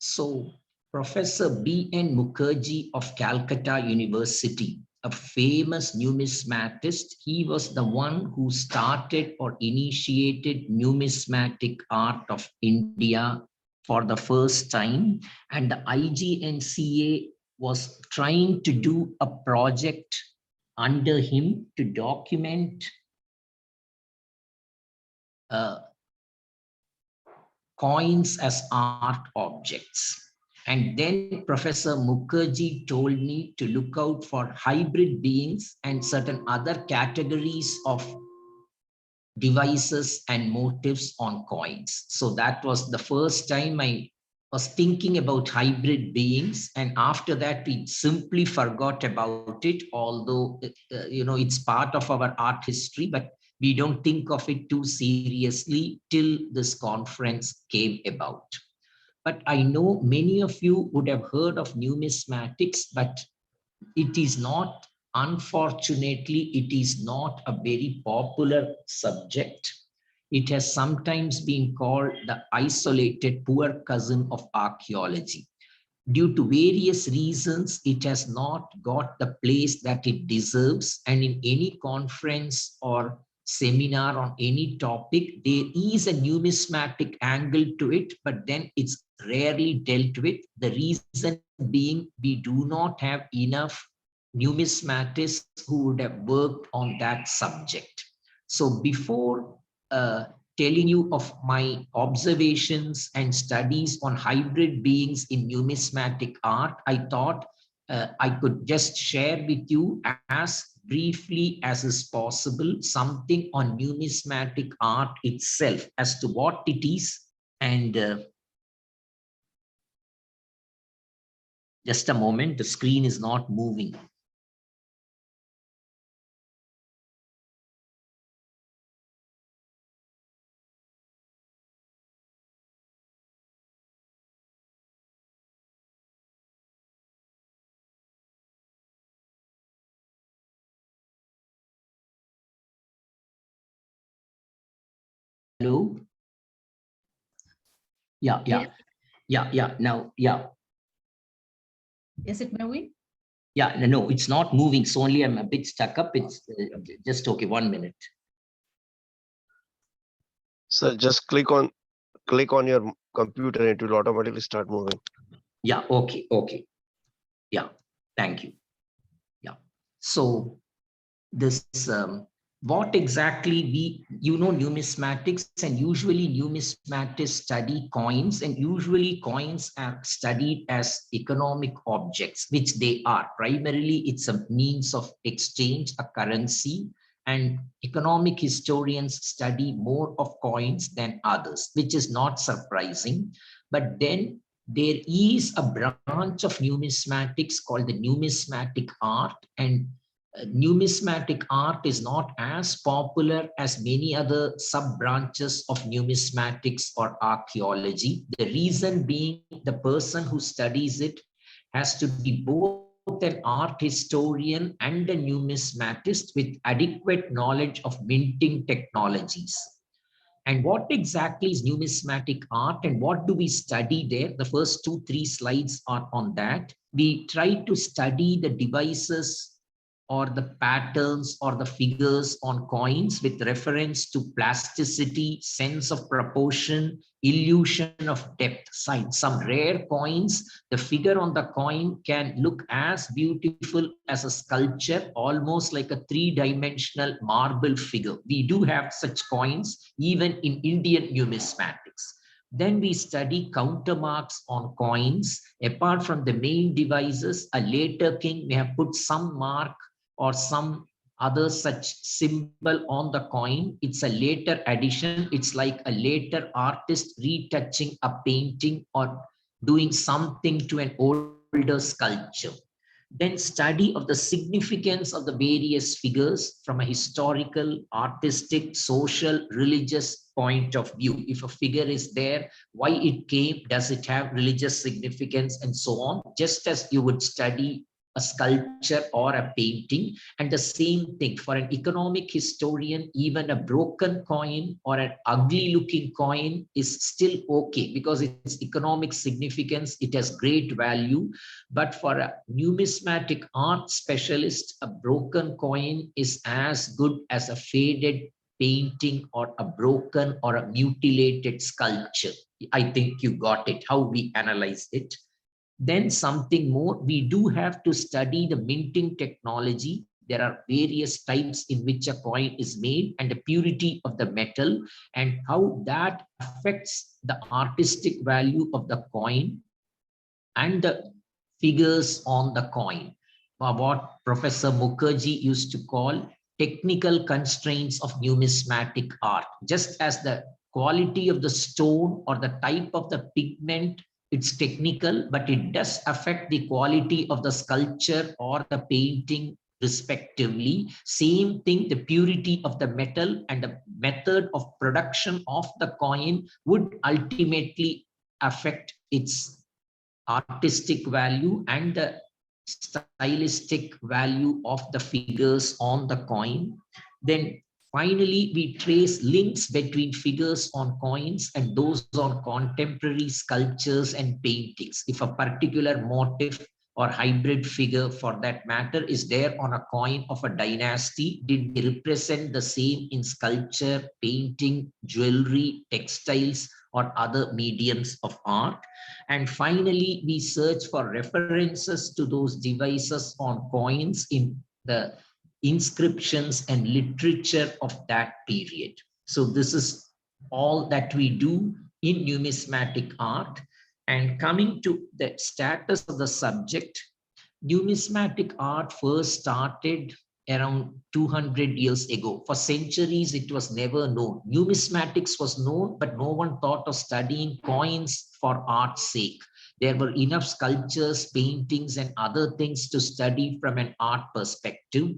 So Professor B.N. Mukherjee of Calcutta University, a famous numismatist, he was the one who started or initiated numismatic art of India for the first time. And the IGNCA was trying to do a project under him to document coins as art objects. And then Professor Mukherjee told me to look out for hybrid beings and certain other categories of devices and motifs on coins. So that was the first time I was thinking about hybrid beings. And after that, we simply forgot about it, although it's part of our art history, but we don't think of it too seriously till this conference came about. But I know many of you would have heard of numismatics, but it is not, unfortunately, it is not a very popular subject. It has sometimes been called the isolated poor cousin of archaeology. Due to various reasons, it has not got the place that it deserves. And in any conference or seminar on any topic, there is a numismatic angle to it, but then it's rarely dealt with. The reason being, we do not have enough numismatists who would have worked on that subject. So before telling you of my observations and studies on hybrid beings in numismatic art, I thought I could just share with you as briefly as is possible something on numismatic art itself as to what it is. And just a moment, the screen is not moving. Hello? Yeah. Now, yeah. Is it moving? Yeah, no, it's not moving. So only I'm a bit stuck up. It's just okay. 1 minute. So just click on your computer, it will automatically start moving. Yeah, okay. Yeah, thank you. Yeah. So this what exactly numismatics, and usually numismatists study coins, and usually coins are studied as economic objects, which they are. Primarily, it's a means of exchange, a currency, and economic historians study more of coins than others, which is not surprising. But then there is a branch of numismatics called the numismatic art, and numismatic art is not as popular as many other sub-branches of numismatics or archaeology. The reason being, the person who studies it has to be both an art historian and a numismatist with adequate knowledge of minting technologies. And what exactly is numismatic art and what do we study there? The first 2-3 slides are on that. We try to study the devices or the patterns or the figures on coins with reference to plasticity, sense of proportion, illusion of depth. Some rare coins, the figure on the coin can look as beautiful as a sculpture, almost like a 3-dimensional marble figure. We do have such coins even in Indian numismatics. Then we study countermarks on coins. Apart from the main devices, a later king may have put some mark or some other such symbol on the coin. It's a later addition. It's like a later artist retouching a painting or doing something to an older sculpture. Then study of the significance of the various figures from a historical, artistic, social, religious point of view. If a figure is there, why it came, does it have religious significance, and so on, just as you would study a sculpture or a painting. And the same thing for an economic historian, even a broken coin or an ugly looking coin is still okay because its economic significance, it has great value. But for a numismatic art specialist, a broken coin is as good as a faded painting or a broken or a mutilated sculpture. I think you got it, how we analyze it. Then something more, we do have to study the minting technology. There are various types in which a coin is made and the purity of the metal and how that affects the artistic value of the coin and the figures on the coin, or what Professor Mukherjee used to call technical constraints of numismatic art. Just as the quality of the stone or the type of the pigment, it's technical, but it does affect the quality of the sculpture or the painting respectively. Same thing, the purity of the metal and the method of production of the coin would ultimately affect its artistic value and the stylistic value of the figures on the coin. Then finally, we trace links between figures on coins and those on contemporary sculptures and paintings. If a particular motif or hybrid figure for that matter is there on a coin of a dynasty, did they represent the same in sculpture, painting, jewelry, textiles, or other mediums of art? And finally, we search for references to those devices on coins in the inscriptions and literature of that period. So this is all that we do in numismatic art. And coming to the status of the subject, numismatic art first started around 200 years ago. For centuries, it was never known. Numismatics was known, but no one thought of studying coins for art's sake. There were enough sculptures, paintings, and other things to study from an art perspective.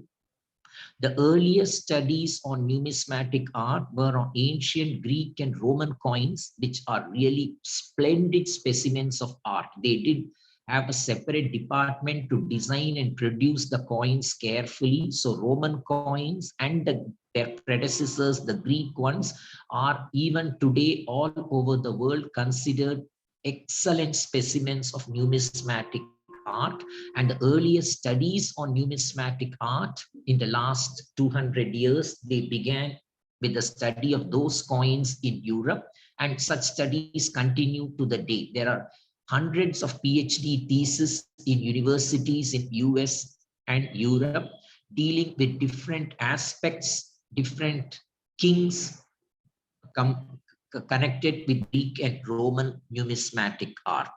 The earliest studies on numismatic art were on ancient Greek and Roman coins, which are really splendid specimens of art. They did have a separate department to design and produce the coins carefully. So Roman coins and their predecessors, the Greek ones, are even today all over the world considered excellent specimens of numismatic art. And the earliest studies on numismatic art in the last 200 years, they began with the study of those coins in Europe, and such studies continue to the day. There are hundreds of PhD theses in universities in US and Europe dealing with different aspects, different kings connected with Greek and Roman numismatic art.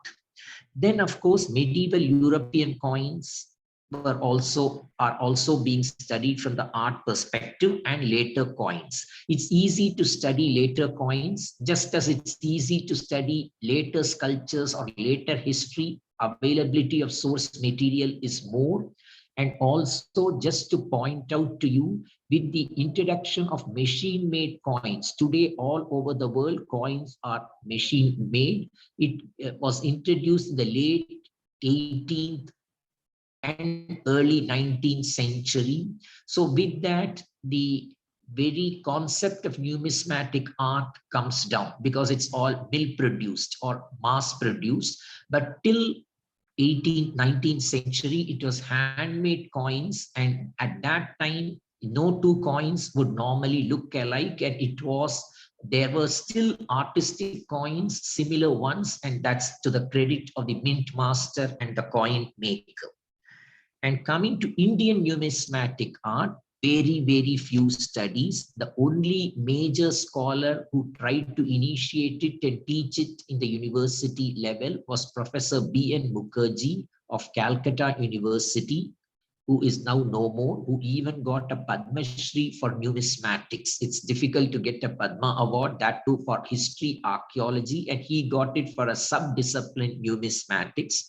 Then, of course, medieval European coins are also being studied from the art perspective, and later coins. It's easy to study later coins, just as it's easy to study later sculptures or later history. Availability of source material is more. And also, just to point out to you, with the introduction of machine-made coins, today all over the world, coins are machine-made. It was introduced in the late 18th and early 19th century. So with that, the very concept of numismatic art comes down because it's all mill-produced or mass-produced. But till 18th, 19th century, it was handmade coins, and at that time, no two coins would normally look alike, and there were still artistic coins, similar ones, and that's to the credit of the mint master and the coin maker. And coming to Indian numismatic art, very, very few studies. The only major scholar who tried to initiate it and teach it in the university level was Professor B.N. Mukherjee of Calcutta University, who is now no more, who even got a Padma Shri for numismatics. It's difficult to get a Padma Award, that too for history, archaeology, and he got it for a sub-discipline numismatics.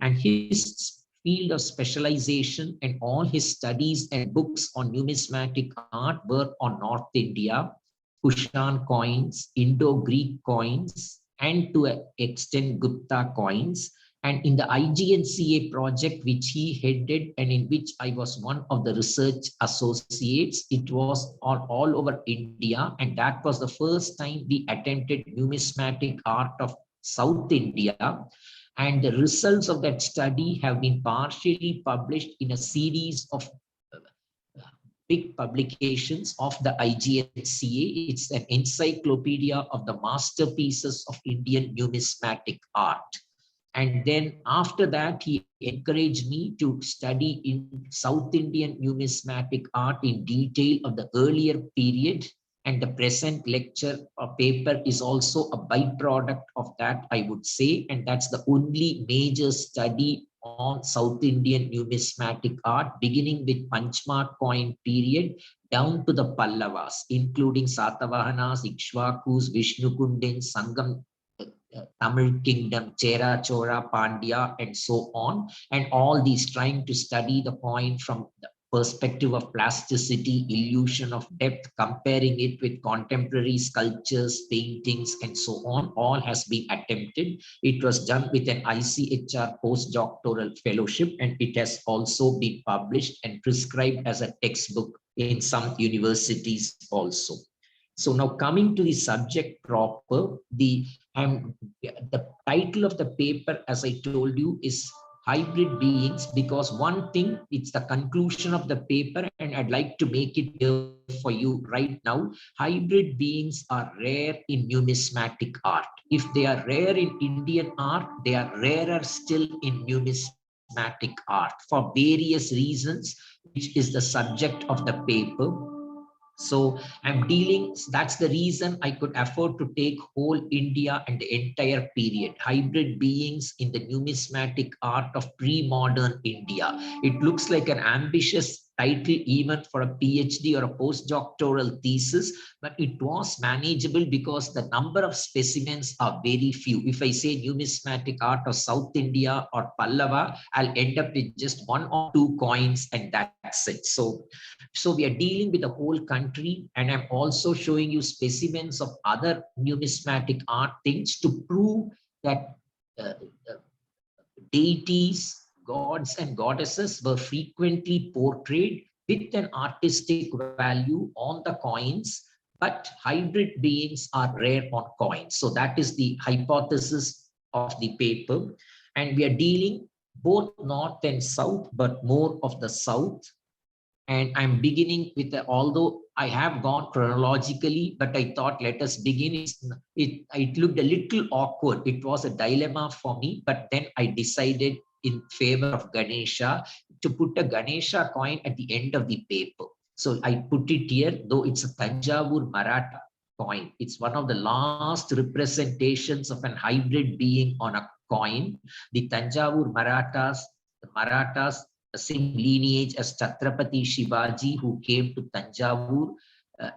And his field of specialization and all his studies and books on numismatic art were on North India, Kushan coins, Indo-Greek coins, and to an extent Gupta coins. And in the IGNCA project, which he headed and in which I was one of the research associates, it was all over India. And that was the first time we attempted numismatic art of South India. And the results of that study have been partially published in a series of big publications of the IGNCA. It's an encyclopedia of the masterpieces of Indian numismatic art. And then after that, he encouraged me to study in South Indian numismatic art in detail of the earlier period. And the present lecture or paper is also a byproduct of that, I would say. And that's the only major study on South Indian numismatic art, beginning with Panchmark coin period down to the Pallavas, including Satavahanas, Ikshvakus, Vishnukundins, Sangam, Tamil Kingdom, Chera, Chora, Pandya, and so on. And all these trying to study the coin from the perspective of plasticity, illusion of depth, comparing it with contemporary sculptures, paintings, and so on, all has been attempted. It was done with an ICHR postdoctoral fellowship, and it has also been published and prescribed as a textbook in some universities also. So now coming to the subject proper, the title of the paper, as I told you, is Hybrid Beings, because one thing, it's the conclusion of the paper, and I'd like to make it clear for you right now. Hybrid beings are rare in numismatic art. If they are rare in Indian art, they are rarer still in numismatic art for various reasons, which is the subject of the paper. So I'm dealing, that's the reason I could afford to take whole India and the entire period, hybrid beings in the numismatic art of pre-modern India. It looks like an ambitious title even for a PhD or a postdoctoral thesis, but it was manageable because the number of specimens are very few. If I say numismatic art of South India or Pallava, I'll end up with just 1 or 2 coins and that's it. So we are dealing with the whole country, and I'm also showing you specimens of other numismatic art things to prove that deities, gods and goddesses were frequently portrayed with an artistic value on the coins, but hybrid beings are rare on coins. So that is the hypothesis of the paper. And we are dealing both north and south, but more of the south. And I'm beginning with, although I have gone chronologically, but I thought let us begin. It looked a little awkward. It was a dilemma for me, but then I decided in favor of Ganesha to put a Ganesha coin at the end of the paper. So I put it here, though it's a Tanjavur Maratha coin. It's one of the last representations of an hybrid being on a coin. The Tanjavur Marathas, the Marathas, the same lineage as Chhatrapati Shivaji, who came to Tanjavur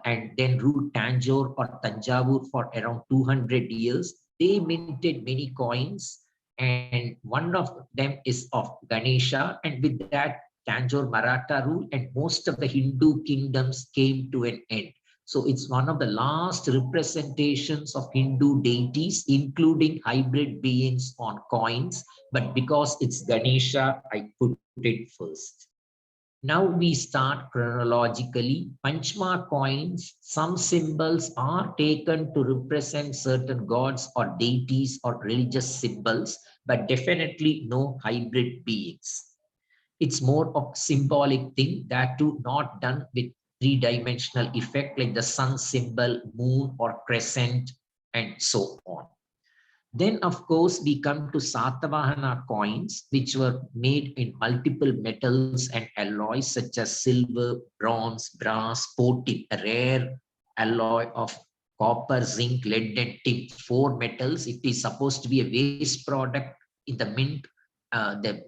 and then ruled Tanjore or Tanjavur for around 200 years. They minted many coins, and one of them is of Ganesha, and with that Tanjore Maratha rule and most of the Hindu kingdoms came to an end. So it's one of the last representations of Hindu deities, including hybrid beings on coins. But because it's Ganesha, I put it first. Now we start chronologically. Panchmark coins, some symbols are taken to represent certain gods or deities or religious symbols, but definitely no hybrid beings. It's more of symbolic thing, that too not done with three-dimensional effect like the sun symbol, moon or crescent, and so on. Then, of course, we come to Satavahana coins, which were made in multiple metals and alloys such as silver, bronze, brass, spotin, a rare alloy of copper, zinc, lead, and tin. 4 metals. It is supposed to be a waste product in the mint. The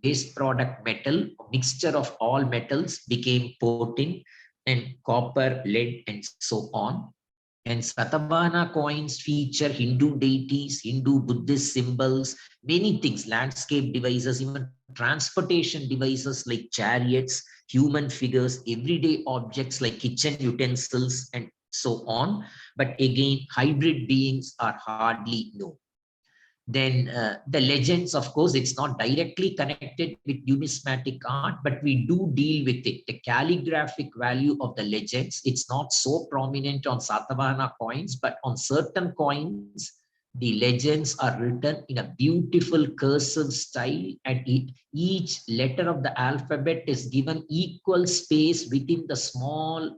waste product metal, mixture of all metals, became potin, and copper, lead, and so on. And Satavahana coins feature Hindu deities, Hindu Buddhist symbols, many things, landscape devices, even transportation devices like chariots, human figures, everyday objects like kitchen utensils, and so on. But again, hybrid beings are hardly known. Then the legends, of course, it's not directly connected with numismatic art, but we do deal with it. The calligraphic value of the legends, it's not so prominent on Satavahana coins, but on certain coins, the legends are written in a beautiful cursive style, and each letter of the alphabet is given equal space within the small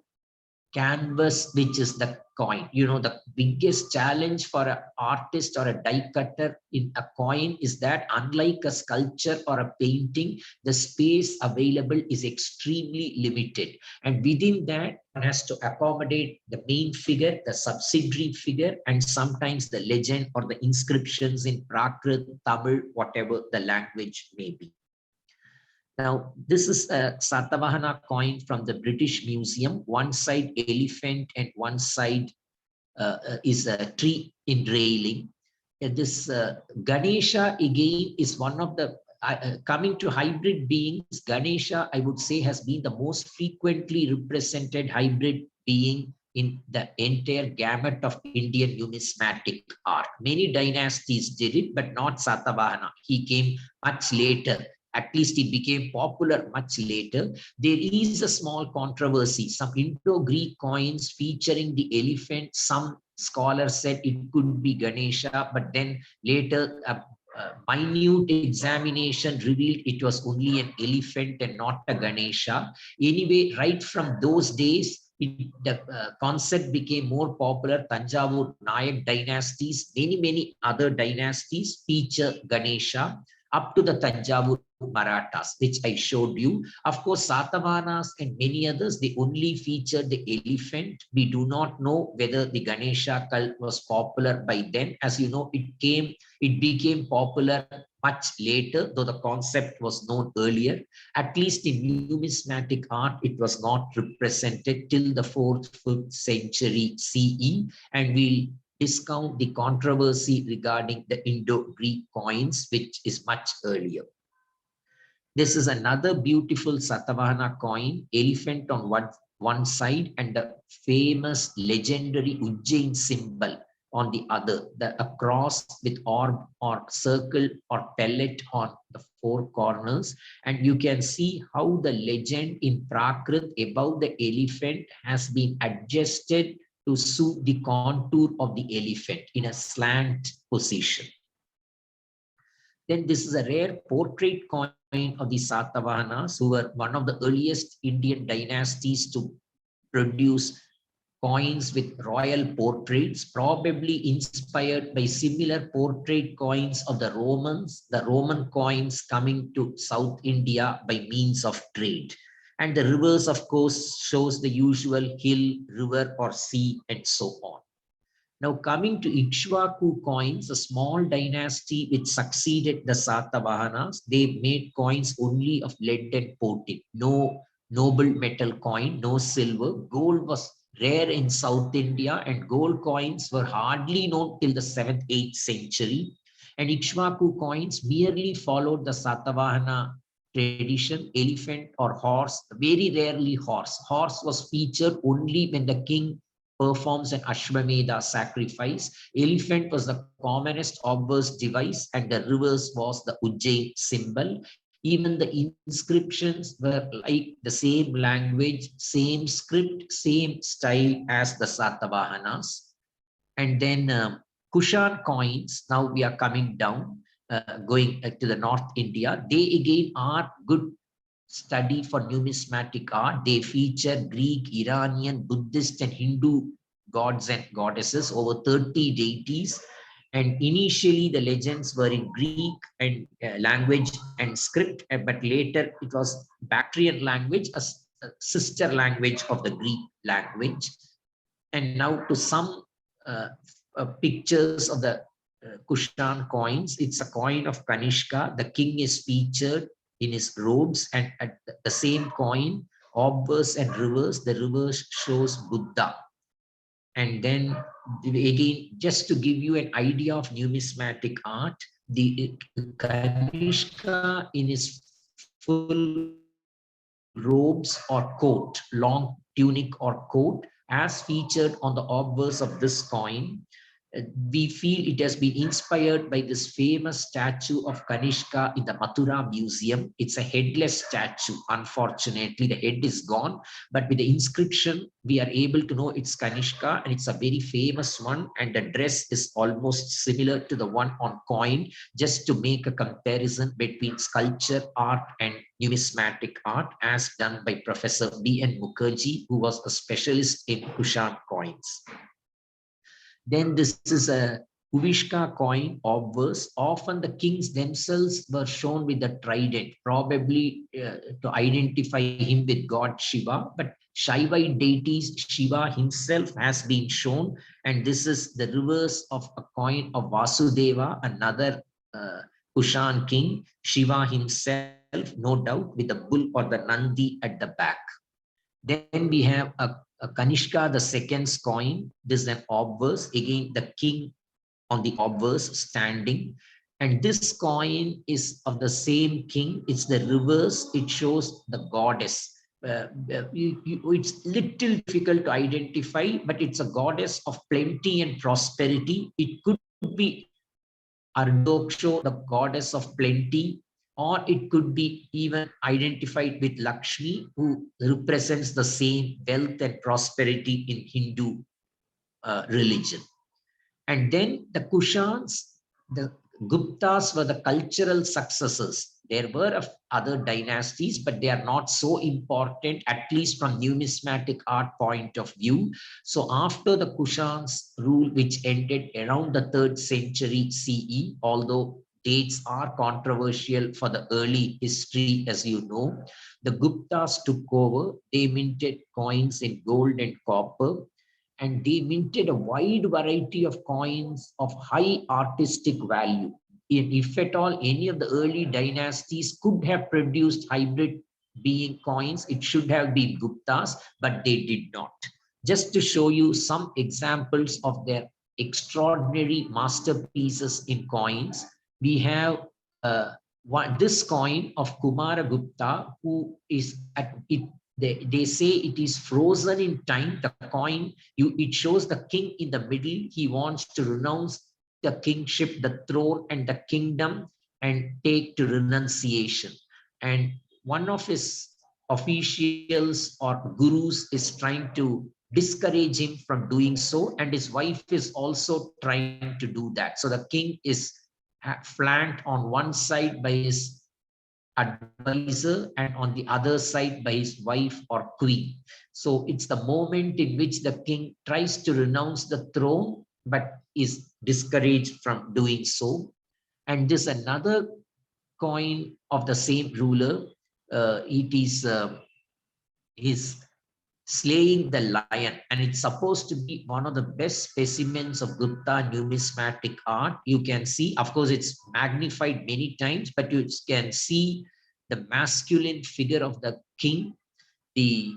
canvas, which is the coin. You know, the biggest challenge for an artist or a die cutter in a coin is that, unlike a sculpture or a painting, the space available is extremely limited. And within that, one has to accommodate the main figure, the subsidiary figure, and sometimes the legend or the inscriptions in Prakrit, Tamil, whatever the language may be. Now, this is a Satavahana coin from the British Museum. One side elephant and one side is a tree in railing. This Ganesha again is one of the, coming to hybrid beings, Ganesha, I would say, has been the most frequently represented hybrid being in the entire gamut of Indian numismatic art. Many dynasties did it, but not Satavahana. He came much later. At least it became popular much later. There is a small controversy. Some Indo-Greek coins featuring the elephant, some scholars said it could be Ganesha, but then later a minute examination revealed it was only an elephant and not a Ganesha. Anyway, right from those days, the concept became more popular. Tanjavur Nayak dynasties, many other dynasties feature Ganesha, up to the Tanjavur Marathas, which I showed you. Of course, Satavahanas and many others, they only featured the elephant. We do not know whether the Ganesha cult was popular by then. As you know, it became popular much later, though the concept was known earlier. At least in numismatic art, it was not represented till the 4th, 5th century CE, and we'll discount the controversy regarding the Indo-Greek coins, which is much earlier. This is another beautiful Satavahana coin, elephant on one side and the famous legendary Ujjain symbol on the other, a cross with orb or circle or pellet on the 4 corners. And you can see how the legend in Prakrit above the elephant has been adjusted to suit the contour of the elephant in a slant position. Then this is a rare portrait coin of the Satavahanas, who were one of the earliest Indian dynasties to produce coins with royal portraits, probably inspired by similar portrait coins of the Romans, the Roman coins coming to South India by means of trade. And the reverse, of course, shows the usual hill, river, or sea, and so on. Now, coming to Ikshvaku coins, a small dynasty which succeeded the Satavahanas, they made coins only of lead and portin. No noble metal coin, no silver. Gold was rare in South India, and gold coins were hardly known till the 7th, 8th century. And Ikshvaku coins merely followed the Satavahana tradition, elephant or horse, very rarely horse. Horse was featured only when the king performs an Ashwamedha sacrifice. Elephant was the commonest obverse device, and the reverse was the Ujjain symbol. Even the inscriptions were like the same language, same script, same style as the Satavahanas. And then Kushan coins, now we are coming down, going to the North India. They again are good study for numismatic art. They feature Greek, Iranian, Buddhist, and Hindu gods and goddesses, over 30 deities. And initially, the legends were in Greek and language and script, but later it was Bactrian language, a sister language of the Greek language. And now to some pictures of the Kushan coins. It's a coin of Kanishka. The king is featured in his robes, and at the same coin, obverse and reverse, the reverse shows Buddha. And then again, just to give you an idea of numismatic art, the Kanishka in his full robes or coat, long tunic or coat, as featured on the obverse of this coin, we feel it has been inspired by this famous statue of Kanishka in the Mathura museum. It's a headless statue. Unfortunately, the head is gone, but with the inscription, we are able to know it's Kanishka, and it's a very famous one. And the dress is almost similar to the one on coin, just to make a comparison between sculpture art and numismatic art, as done by Professor B.N. Mukherjee, who was a specialist in Kushan coins. Then this is a Uvishka coin obverse. Often the kings themselves were shown with the trident, probably to identify him with God Shiva. But Shaivite deities, Shiva himself has been shown. And this is the reverse of a coin of Vasudeva, another Kushan king. Shiva himself, no doubt, with the bull or the Nandi at the back. Then we have a Kanishka, the second's coin. This is an obverse, again the king on the obverse standing. And this coin is of the same king. It's the reverse. It shows the goddess. It's little difficult to identify, but it's a goddess of plenty and prosperity. It could be Ardoksho, the goddess of plenty, or it could be even identified with Lakshmi, who represents the same wealth and prosperity in Hindu religion. And then the Kushans, the Guptas were the cultural successors. There were other dynasties, but they are not so important, at least from numismatic art point of view. So after the Kushans' rule, which ended around the 3rd century CE, although dates are controversial for the early history, as you know, the Guptas took over. They minted coins in gold and copper, and they minted a wide variety of coins of high artistic value. If at all any of the early dynasties could have produced hybrid being coins, it should have been Guptas, but they did not. Just to show you some examples of their extraordinary masterpieces in coins, we have this coin of Kumara Gupta, who is at it. They say it is frozen in time. The coin, it shows the king in the middle. He wants to renounce the kingship, the throne, and the kingdom, and take to renunciation. And one of his officials or gurus is trying to discourage him from doing so, and his wife is also trying to do that. So the king is flanked on one side by his advisor and on the other side by his wife or queen. So it's the moment in which the king tries to renounce the throne but is discouraged from doing so. And this another coin of the same ruler. It is his slaying the lion, and it's supposed to be one of the best specimens of Gupta numismatic art. You can see, of course, it's magnified many times, but you can see the masculine figure of the king, the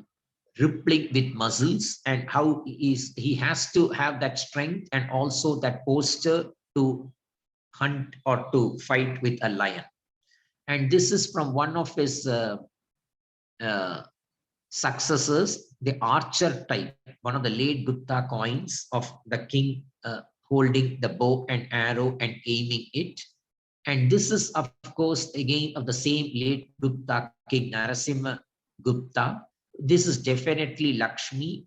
rippling with muscles, and how he has to have that strength and also that posture to hunt or to fight with a lion. And this is from one of his successors, the archer type, one of the late Gupta coins of the king holding the bow and arrow and aiming it. And this is, of course, again of the same late Gupta king, Narasimha Gupta. This is definitely Lakshmi.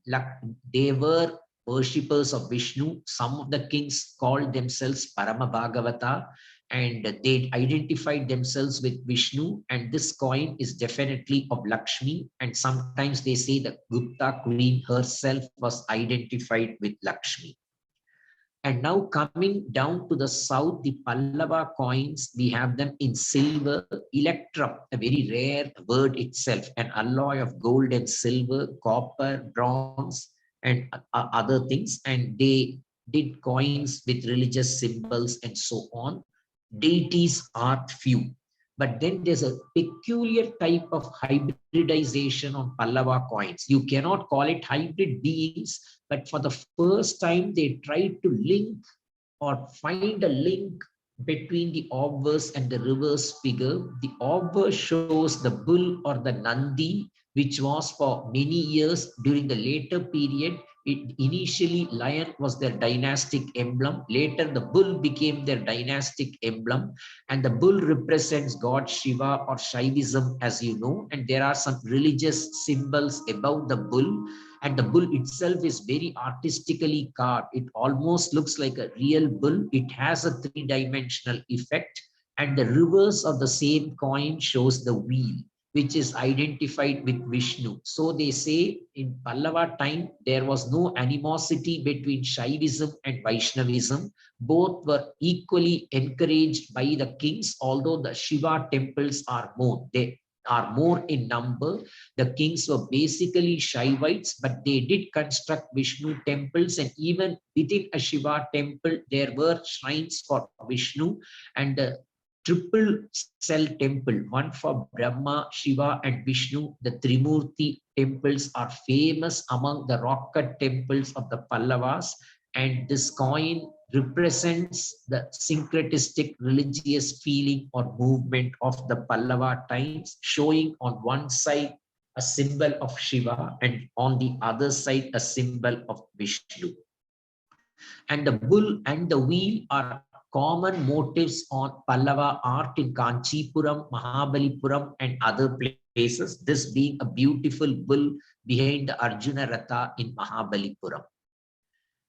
They were worshippers of Vishnu. Some of the kings called themselves Parama Bhagavata, and they identified themselves with Vishnu. And this coin is definitely of Lakshmi. And sometimes they say the Gupta queen herself was identified with Lakshmi. And now coming down to the south, the Pallava coins, we have them in silver, electrum, a very rare word itself, an alloy of gold and silver, copper, bronze, and other things. And they did coins with religious symbols and so on. Deities are few. But then there's a peculiar type of hybridization on Pallava coins. You cannot call it hybrid beings, but for the first time, they tried to link or find a link between the obverse and the reverse figure. The obverse shows the bull or the Nandi, which was for many years during the later period Initially, lion was their dynastic emblem. Later, the bull became their dynastic emblem. And the bull represents God Shiva or Shaivism, as you know. And there are some religious symbols about the bull. And the bull itself is very artistically carved. It almost looks like a real bull. It has a three-dimensional effect. And the reverse of the same coin shows the wheel, which is identified with Vishnu. So they say in Pallava time, there was no animosity between Shaivism and Vaishnavism. Both were equally encouraged by the kings, although the Shiva temples are more. They are more in number. The kings were basically Shaivites, but they did construct Vishnu temples, and even within a Shiva temple, there were shrines for Vishnu, and the triple cell temple, one for Brahma, Shiva, and Vishnu. The Trimurti temples are famous among the rock cut temples of the Pallavas, and this coin represents the syncretistic religious feeling or movement of the Pallava times, showing on one side a symbol of Shiva and on the other side a symbol of Vishnu. And the bull and the wheel are common motifs on Pallava art in Kanchipuram, Mahabalipuram, and other places, this being a beautiful bull behind the Arjuna Ratha in Mahabalipuram.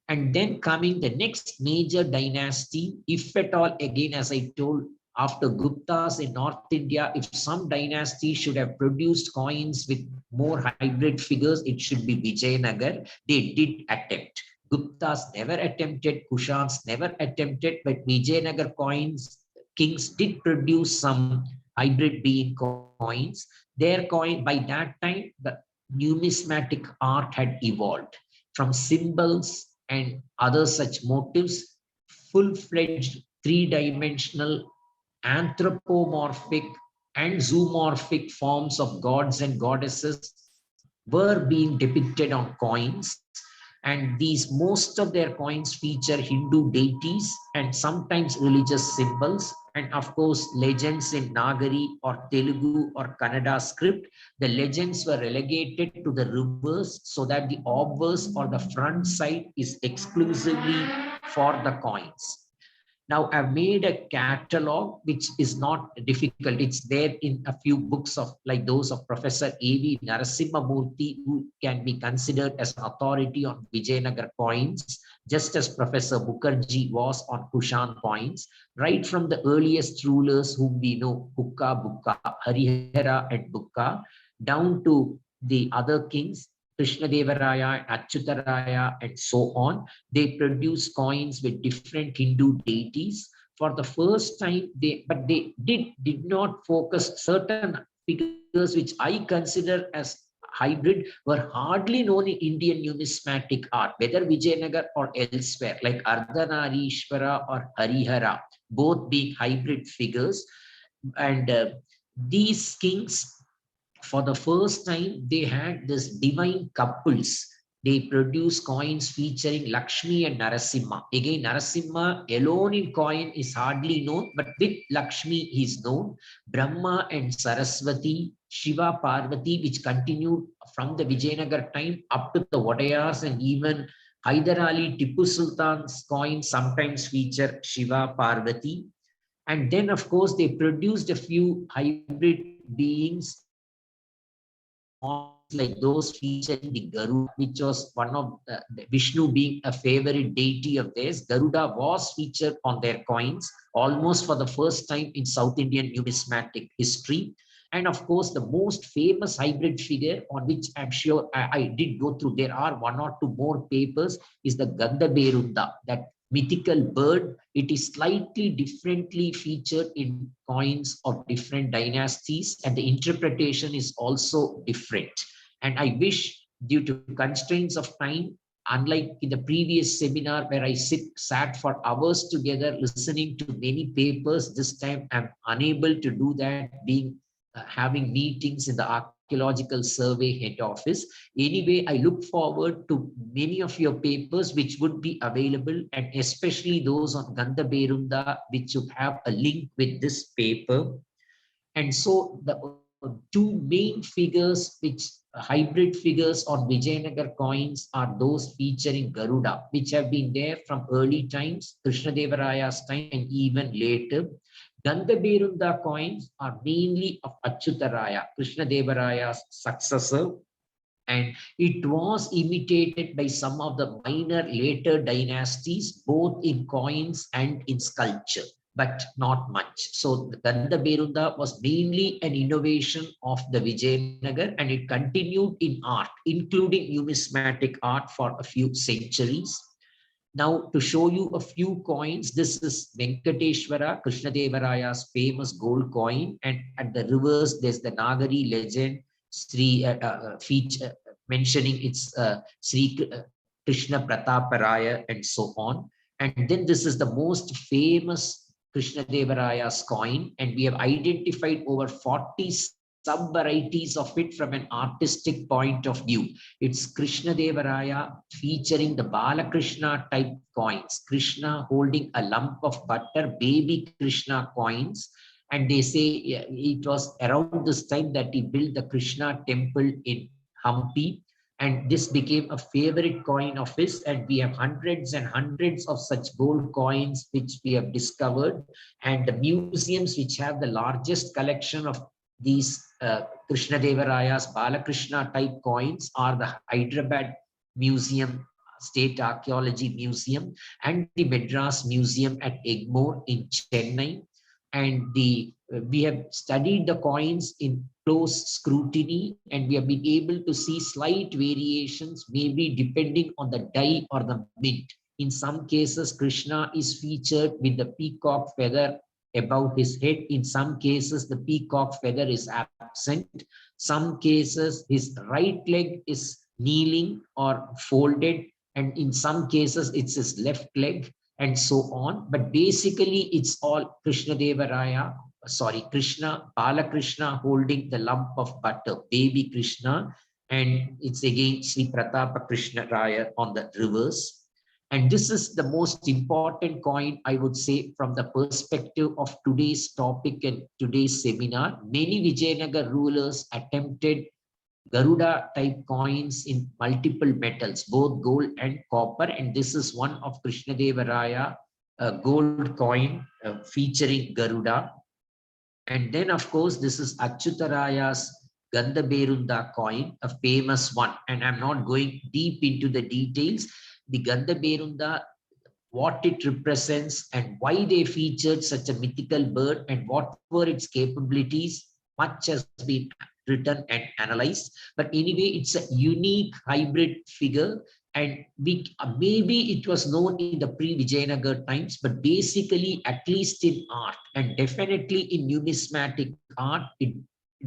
And then coming the next major dynasty, if at all, again, as I told, after Guptas in North India, if some dynasty should have produced coins with more hybrid figures, it should be Vijayanagar. They did attempt. Guptas never attempted, Kushans never attempted, but Vijayanagar kings did produce some hybrid being coins. Their coin, by that time, the numismatic art had evolved from symbols and other such motives. Full-fledged three-dimensional anthropomorphic and zoomorphic forms of gods and goddesses were being depicted on coins. And these, most of their coins feature Hindu deities and sometimes religious symbols. And of course, legends in Nagari or Telugu or Kannada script. The legends were relegated to the reverse so that the obverse or the front side is exclusively for the coins. Now, I've made a catalog, which is not difficult. It's there in a few books of like those of Professor A.V. Narasimhamurthy, who can be considered as an authority on Vijayanagar coins, just as Professor Mukherjee was on Kushan coins, right from the earliest rulers whom we know, Bukka, Harihara, and Bukka, down to the other kings, Krishnadevaraya, Achyutaraya, and so on. They produce coins with different Hindu deities. For the first time, they did not focus. Certain figures which I consider as hybrid were hardly known in Indian numismatic art, whether Vijayanagar or elsewhere, like Ardhanarishwara or Harihara, both being hybrid figures. And these kings, for the first time, they had this divine couples. They produce coins featuring Lakshmi and Narasimha. Again, Narasimha alone in coin is hardly known, but with Lakshmi is known. Brahma and Saraswati, Shiva, Parvati, which continued from the Vijayanagar time up to the Wadayas, and even Hyder Ali, Tipu Sultan's coins sometimes feature Shiva, Parvati. And then, of course, they produced a few hybrid beings like those featuring the Garuda, which was one of the Vishnu being a favorite deity of theirs. Garuda was featured on their coins almost for the first time in South Indian numismatic history. And of course, the most famous hybrid figure, on which I'm sure I did go through, there are one or two more papers, is the Gandhaberunda, that mythical bird. It is slightly differently featured in coins of different dynasties, and the interpretation is also different. And I wish, due to constraints of time, unlike in the previous seminar where I sat for hours together listening to many papers, this time I'm unable to do that, being having meetings in the Archaeological Survey head office. Anyway, I look forward to many of your papers which would be available, and especially those on Gandhaberunda, which would have a link with this paper. And so the two main figures, which hybrid figures on Vijayanagar coins, are those featuring Garuda, which have been there from early times, Krishnadevaraya's time, and even later. Gandhaberunda coins are mainly of Achyutaraya, Krishnadevaraya's successor, and it was imitated by some of the minor later dynasties, both in coins and in sculpture, but not much. So the Gandhaberunda was mainly an innovation of the Vijayanagar, and it continued in art, including numismatic art, for a few centuries. Now, to show you a few coins, this is Venkateshwara, Krishnadevaraya's famous gold coin, and at the reverse, there's the Nagari legend, Sri feature mentioning its Sri Krishna Prataparaya, and so on. And then this is the most famous Krishnadevaraya's coin, and we have identified over 40 sub-varieties of it from an artistic point of view. It's Krishnadevaraya featuring the Balakrishna type coins, Krishna holding a lump of butter, baby Krishna coins. And they say it was around this time that he built the Krishna temple in Hampi. And this became a favorite coin of his. And we have hundreds and hundreds of such gold coins, which we have discovered. And the museums which have the largest collection of these Krishnadevaraya's Balakrishna type coins are the Hyderabad Museum, State Archaeology Museum, and the Madras Museum at Egmore in Chennai. And we have studied the coins in close scrutiny, and we have been able to see slight variations, maybe depending on the die or the mint. In some cases, Krishna is featured with the peacock feather above his head. In some cases, the peacock feather is absent. Some cases, his right leg is kneeling or folded, and in some cases, it's his left leg, and so on. But basically, it's all Krishna, Balakrishna holding the lump of butter, baby Krishna, and it's again Sri Pratapa Krishna Raya on the reverse. And this is the most important coin, I would say, from the perspective of today's topic and today's seminar. Many Vijayanagar rulers attempted Garuda type coins in multiple metals, both gold and copper. And this is one of Krishnadevaraya, a gold coin featuring Garuda. And then, of course, this is Achyutaraya's Gandhaberunda coin, a famous one. And I'm not going deep into the details. The Gandhaberunda, what it represents and why they featured such a mythical bird and what were its capabilities, much has been written and analyzed. But anyway, it's a unique hybrid figure, and maybe it was known in the pre-Vijayanagar times, but basically, at least in art and definitely in numismatic art, it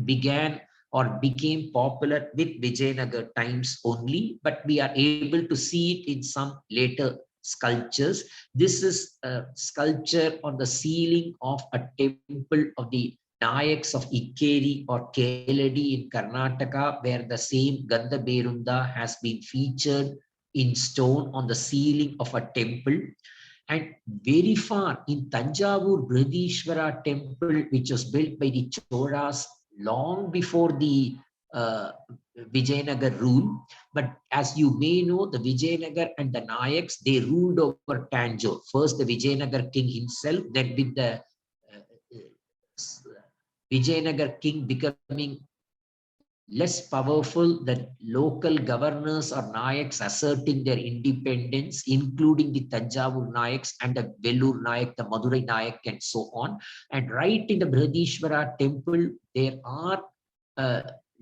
began or became popular with Vijayanagar times only, but we are able to see it in some later sculptures. This is a sculpture on the ceiling of a temple of the Nayaks of Ikkeri or Keladi in Karnataka, where the same Gandhaberunda has been featured in stone on the ceiling of a temple. And very far in Tanjavur Brihadishwara temple, which was built by the Cholas long before the Vijayanagar rule. But as you may know, the Vijayanagar and the Nayaks, they ruled over Tanjore. First the Vijayanagar king himself, then with the Vijayanagar king becoming less powerful, the local governors or Nayaks asserting their independence, including the Tanjavur Nayaks and the Vellur Nayak, the Madurai Nayak, and so on. And right in the Brihadishwara temple, there are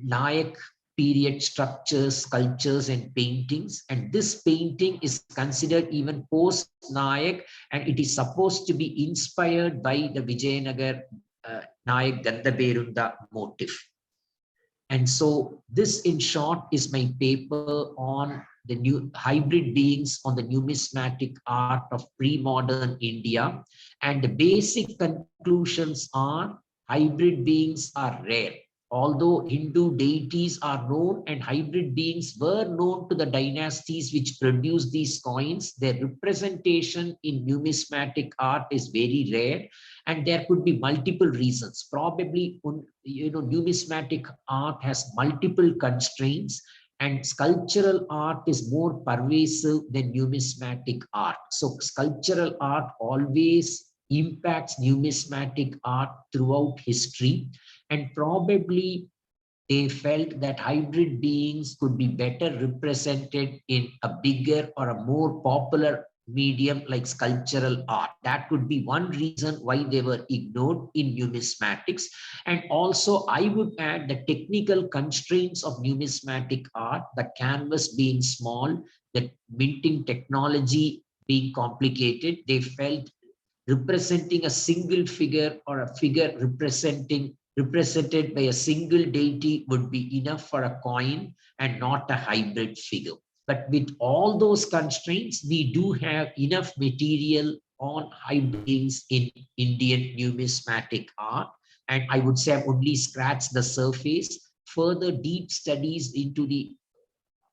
Nayak period structures, sculptures, and paintings. And this painting is considered even post-Nayak, and it is supposed to be inspired by the Vijayanagar Nayak Gandhaberunda motif. And so this, in short, is my paper on the new hybrid beings on the numismatic art of pre-modern India. And the basic conclusions are hybrid beings are rare. although Hindu deities are known and hybrid beings were known to the dynasties which produced these coins, their representation in numismatic art is very rare, and there could be multiple reasons. Probably, numismatic art has multiple constraints, and sculptural art is more pervasive than numismatic art. So sculptural art always impacts numismatic art throughout history, and probably they felt that hybrid beings could be better represented in a bigger or a more popular medium like sculptural art. That could be one reason why they were ignored in numismatics. And also, I would add the technical constraints of numismatic art, the canvas being small, the minting technology being complicated. They felt representing a single figure or a figure represented by a single deity would be enough for a coin and not a hybrid figure. But with all those constraints, we do have enough material on hybrids in Indian numismatic art. And I would say I've only scratched the surface. Further deep studies into the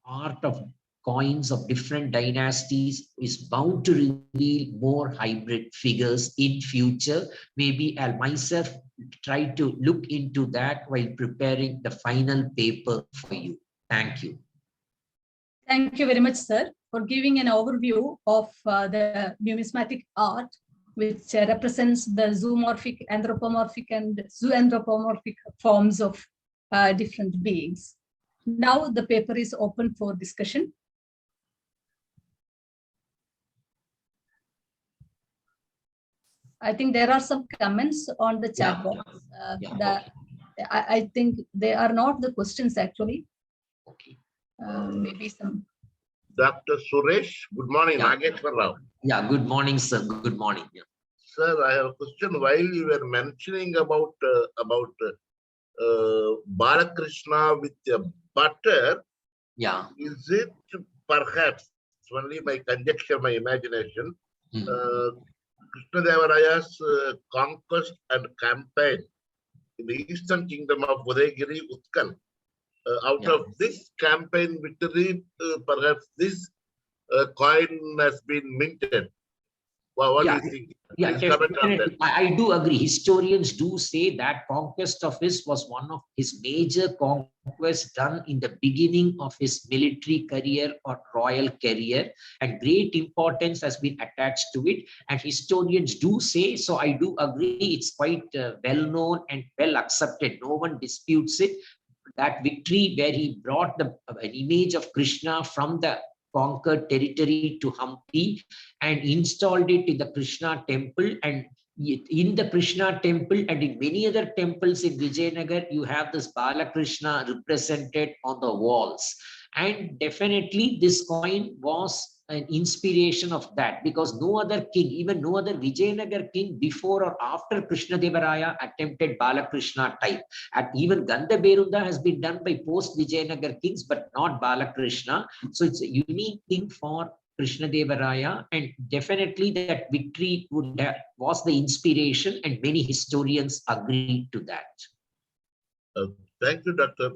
art of coins of different dynasties is bound to reveal more hybrid figures in future. Maybe I'll myself try to look into that while preparing the final paper for you. Thank you. Thank you very much, sir, for giving an overview of the numismatic art, which represents the zoomorphic, anthropomorphic, and zoanthropomorphic forms of different beings. Now the paper is open for discussion. I think there are some comments on the chat box. I think they are not the questions actually. Okay. Maybe some. Dr. Suresh, good morning. Yeah. Nageswara. Yeah, good morning, sir. Good morning. Yeah. Sir, I have a question. While you were mentioning about Balakrishna with butter, Yeah. is it perhaps, it's only my conjecture, my imagination, Krishnadevaraya's conquest and campaign in the eastern kingdom of Udaygiri, Utkal? Out of this campaign victory, perhaps this coin has been minted. Well, what do you think? Yeah, Please comment on that. I do agree. Historians do say that conquest of his was one of his major conquests done in the beginning of his military career or royal career, and great importance has been attached to it. And historians do say, so I do agree, it's quite well known and well accepted. No one disputes it. That victory where he brought an image of Krishna from the conquered territory to Hampi and installed it in the Krishna temple. And in the Krishna temple and in many other temples in Vijayanagar, you have this Balakrishna represented on the walls. And definitely this coin was an inspiration of that, because no other king, even no other Vijayanagar king before or after Krishnadevaraya attempted Balakrishna type. And even Gandhaberunda has been done by post Vijayanagar kings, but not Balakrishna. So it's a unique thing for Krishnadevaraya, and definitely that victory was the inspiration, and many historians agree to that. Thank you, Dr.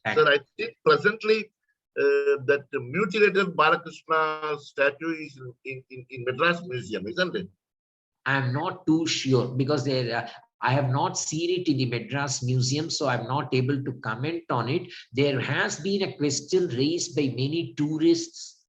Sir, I think presently that mutilated Balakrishna statue is in Madras Museum, isn't it? I'm not too sure, because I have not seen it in the Madras Museum, so I'm not able to comment on it. There has been a question raised by many tourists,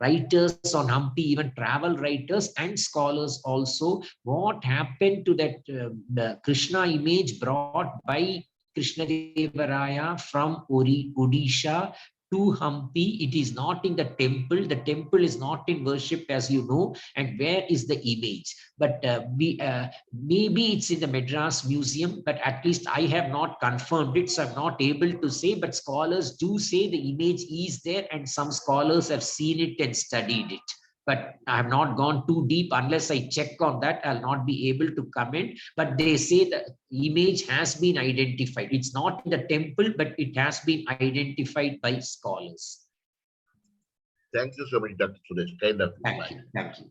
writers on Hampi, even travel writers and scholars also. What happened to that the Krishna image brought by Krishnadevaraya from Odisha to Hampi? It is not in the temple. The temple is not in worship, as you know. And where is the image? But maybe it's in the Madras Museum, but at least I have not confirmed it, so I'm not able to say. But scholars do say the image is there, and some scholars have seen it and studied it. But I have not gone too deep. Unless I check on that, I'll not be able to comment. But they say the image has been identified. It's not in the temple, but it has been identified by scholars. Thank you so much, Dr. Suresh. Kind of. Thank you. Thank you.